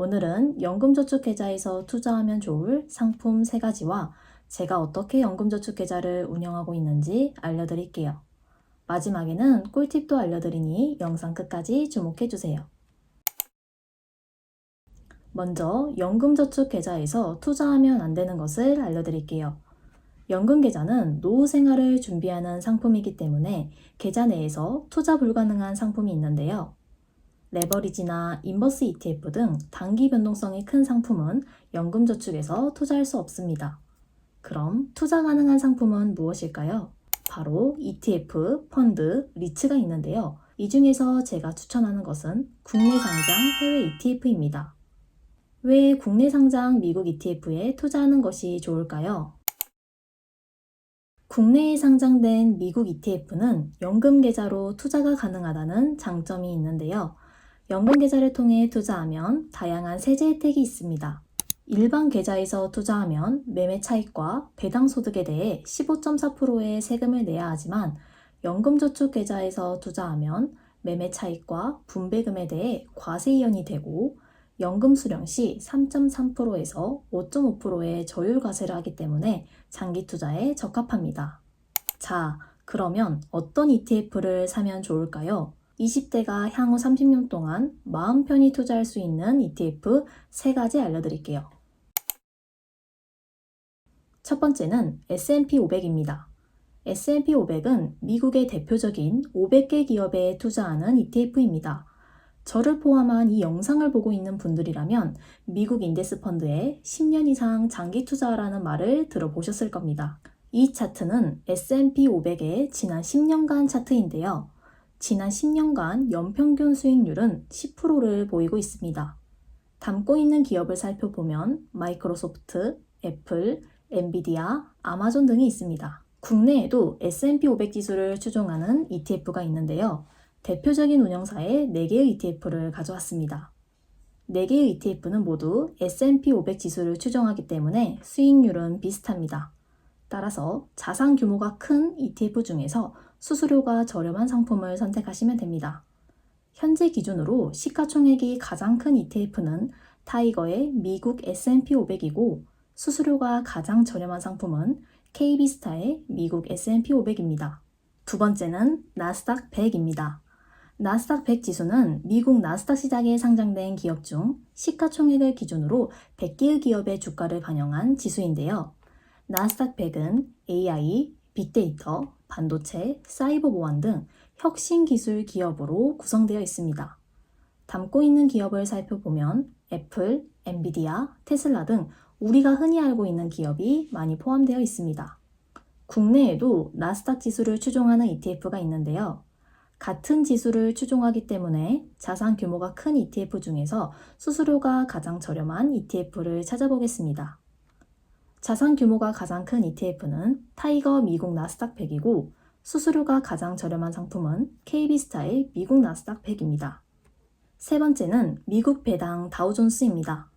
오늘은 연금저축계좌에서 투자하면 좋을 상품 3가지와 제가 어떻게 연금저축계좌를 운영하고 있는지 알려드릴게요. 마지막에는 꿀팁도 알려드리니 영상 끝까지 주목해주세요. 먼저 연금저축계좌에서 투자하면 안 되는 것을 알려드릴게요. 연금계좌는 노후 생활을 준비하는 상품이기 때문에 계좌 내에서 투자 불가능한 상품이 있는데요. 레버리지나 인버스 ETF 등 단기 변동성이 큰 상품은 연금저축에서 투자할 수 없습니다. 그럼 투자 가능한 상품은 무엇일까요? 바로 ETF, 펀드, 리츠가 있는데요. 이 중에서 제가 추천하는 것은 국내 상장 해외 ETF입니다. 왜 국내 상장 미국 ETF에 투자하는 것이 좋을까요? 국내에 상장된 미국 ETF는 연금계좌로 투자가 가능하다는 장점이 있는데요. 연금계좌를 통해 투자하면 다양한 세제 혜택이 있습니다. 일반 계좌에서 투자하면 매매 차익과 배당 소득에 대해 15.4%의 세금을 내야 하지만 연금저축계좌에서 투자하면 매매 차익과 분배금에 대해 과세 이연이 되고 연금 수령 시 3.3%에서 5.5%의 저율과세를 하기 때문에 장기 투자에 적합합니다. 자, 그러면 어떤 ETF를 사면 좋을까요? 20대가 향후 30년 동안 마음 편히 투자할 수 있는 ETF 3가지 알려드릴게요. 첫 번째는 S&P 500입니다. S&P 500은 미국의 대표적인 500개 기업에 투자하는 ETF입니다. 저를 포함한 이 영상을 보고 있는 분들이라면 미국 인덱스 펀드에 10년 이상 장기 투자하라는 말을 들어보셨을 겁니다. 이 차트는 S&P 500의 지난 10년간 차트인데요. 지난 10년간 연평균 수익률은 10%를 보이고 있습니다. 담고 있는 기업을 살펴보면 마이크로소프트, 애플, 엔비디아, 아마존 등이 있습니다. 국내에도 S&P 500 지수를 추종하는 ETF가 있는데요. 대표적인 운영사의 4개의 ETF를 가져왔습니다. 4개의 ETF는 모두 S&P 500 지수를 추종하기 때문에 수익률은 비슷합니다. 따라서 자산 규모가 큰 ETF 중에서 수수료가 저렴한 상품을 선택하시면 됩니다. 현재 기준으로 시가총액이 가장 큰 ETF는 타이거의 미국 S&P 500이고 수수료가 가장 저렴한 상품은 KB스타의 미국 S&P 500입니다. 두 번째는 나스닥 100입니다. 나스닥 100 지수는 미국 나스닥 시장에 상장된 기업 중 시가총액을 기준으로 100개의 기업의 주가를 반영한 지수인데요. 나스닥 100은 AI, 빅데이터, 반도체, 사이버 보안 등 혁신 기술 기업으로 구성되어 있습니다. 담고 있는 기업을 살펴보면 애플, 엔비디아, 테슬라 등 우리가 흔히 알고 있는 기업이 많이 포함되어 있습니다. 국내에도 나스닥 지수를 추종하는 ETF가 있는데요. 같은 지수를 추종하기 때문에 자산 규모가 큰 ETF 중에서 수수료가 가장 저렴한 ETF를 찾아보겠습니다. 자산 규모가 가장 큰 ETF는 타이거 미국 나스닥 100이고 수수료가 가장 저렴한 상품은 KB스타의 미국 나스닥 100입니다. 세 번째는 미국 배당 다우존스입니다.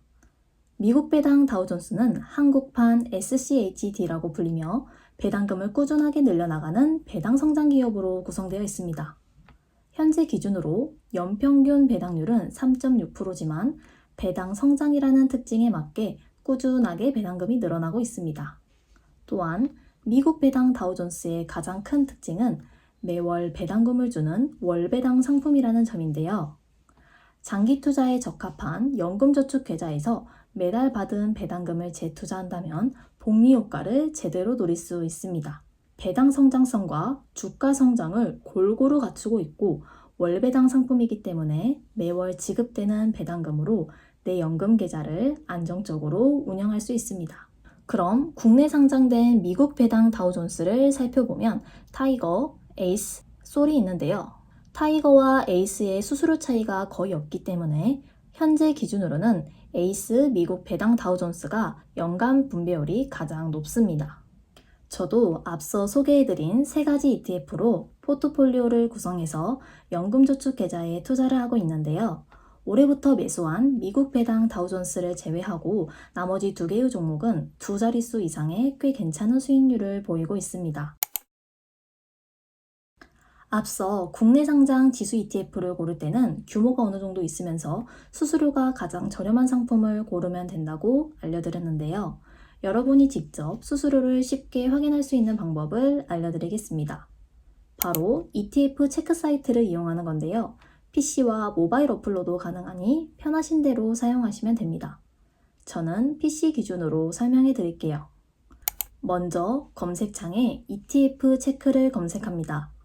미국 배당 다우존스는 한국판 SCHD라고 불리며 배당금을 꾸준하게 늘려나가는 배당 성장 기업으로 구성되어 있습니다. 현재 기준으로 연평균 배당률은 3.6%지만 배당 성장이라는 특징에 맞게 꾸준하게 배당금이 늘어나고 있습니다. 또한 미국 배당 다우존스의 가장 큰 특징은 매월 배당금을 주는 월배당 상품이라는 점인데요. 장기 투자에 적합한 연금저축 계좌에서 매달 받은 배당금을 재투자한다면 복리 효과를 제대로 누릴 수 있습니다. 배당 성장성과 주가 성장을 골고루 갖추고 있고 월배당 상품이기 때문에 매월 지급되는 배당금으로 내 연금 계좌를 안정적으로 운영할 수 있습니다. 그럼 국내 상장된 미국 배당 다우존스를 살펴보면 타이거, 에이스, 솔이 있는데요. 타이거와 에이스의 수수료 차이가 거의 없기 때문에 현재 기준으로는 에이스 미국 배당 다우존스가 연간 분배율이 가장 높습니다. 저도 앞서 소개해드린 3가지 ETF로 포트폴리오를 구성해서 연금저축 계좌에 투자를 하고 있는데요. 올해부터 매수한 미국 배당 다우존스를 제외하고 나머지 2개의 종목은 2자릿수 이상의 꽤 괜찮은 수익률을 보이고 있습니다. 앞서 국내 상장 지수 ETF를 고를 때는 규모가 어느 정도 있으면서 수수료가 가장 저렴한 상품을 고르면 된다고 알려드렸는데요. 여러분이 직접 수수료를 쉽게 확인할 수 있는 방법을 알려드리겠습니다. 바로 ETF 체크 사이트를 이용하는 건데요. PC와 모바일 어플로도 가능하니 편하신 대로 사용하시면 됩니다. 저는 PC 기준으로 설명해 드릴게요. 먼저 검색창에 ETF 체크를 검색합니다.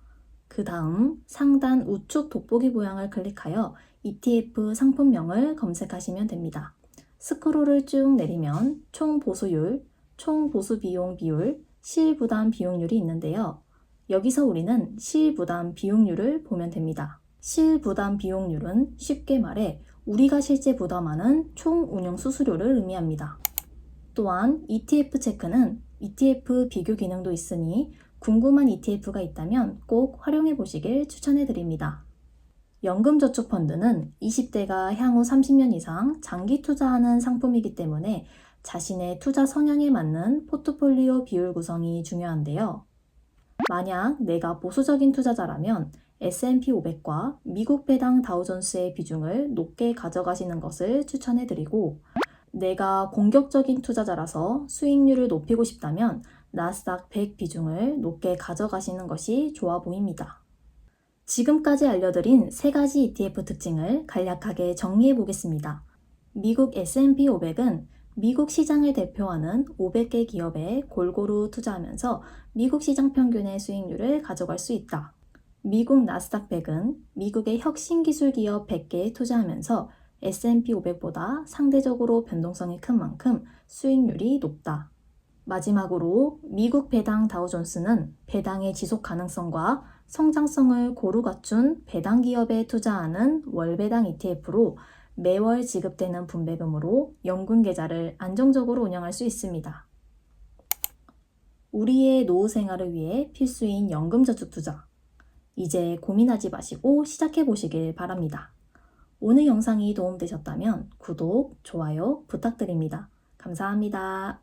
그 다음 상단 우측 돋보기 모양을 클릭하여 ETF 상품명을 검색하시면 됩니다. 스크롤을 쭉 내리면 총 보수율, 총 보수 비용 비율, 실부담 비용률이 있는데요. 여기서 우리는 실부담 비용률을 보면 됩니다. 실부담 비용률은 쉽게 말해 우리가 실제 부담하는 총 운영 수수료를 의미합니다. 또한 ETF 체크는 ETF 비교 기능도 있으니 궁금한 ETF가 있다면 꼭 활용해 보시길 추천해 드립니다. 연금저축펀드는 20대가 향후 30년 이상 장기 투자하는 상품이기 때문에 자신의 투자 성향에 맞는 포트폴리오 비율 구성이 중요한데요. 만약 내가 보수적인 투자자라면 S&P 500과 미국 배당 다우존스의 비중을 높게 가져가시는 것을 추천해 드리고, 내가 공격적인 투자자라서 수익률을 높이고 싶다면 나스닥 100 비중을 높게 가져가시는 것이 좋아 보입니다. 지금까지 알려드린 세 가지 ETF 특징을 간략하게 정리해 보겠습니다. 미국 S&P 500은 미국 시장을 대표하는 500개 기업에 골고루 투자하면서 미국 시장 평균의 수익률을 가져갈 수 있다. 미국 나스닥 100은 미국의 혁신 기술 기업 100개에 투자하면서 S&P 500보다 상대적으로 변동성이 큰 만큼 수익률이 높다. 마지막으로 미국 배당 다우존스는 배당의 지속 가능성과 성장성을 고루 갖춘 배당 기업에 투자하는 월배당 ETF로 매월 지급되는 분배금으로 연금 계좌를 안정적으로 운영할 수 있습니다. 우리의 노후 생활을 위해 필수인 연금저축 투자. 이제 고민하지 마시고 시작해 보시길 바랍니다. 오늘 영상이 도움되셨다면 구독, 좋아요 부탁드립니다. 감사합니다.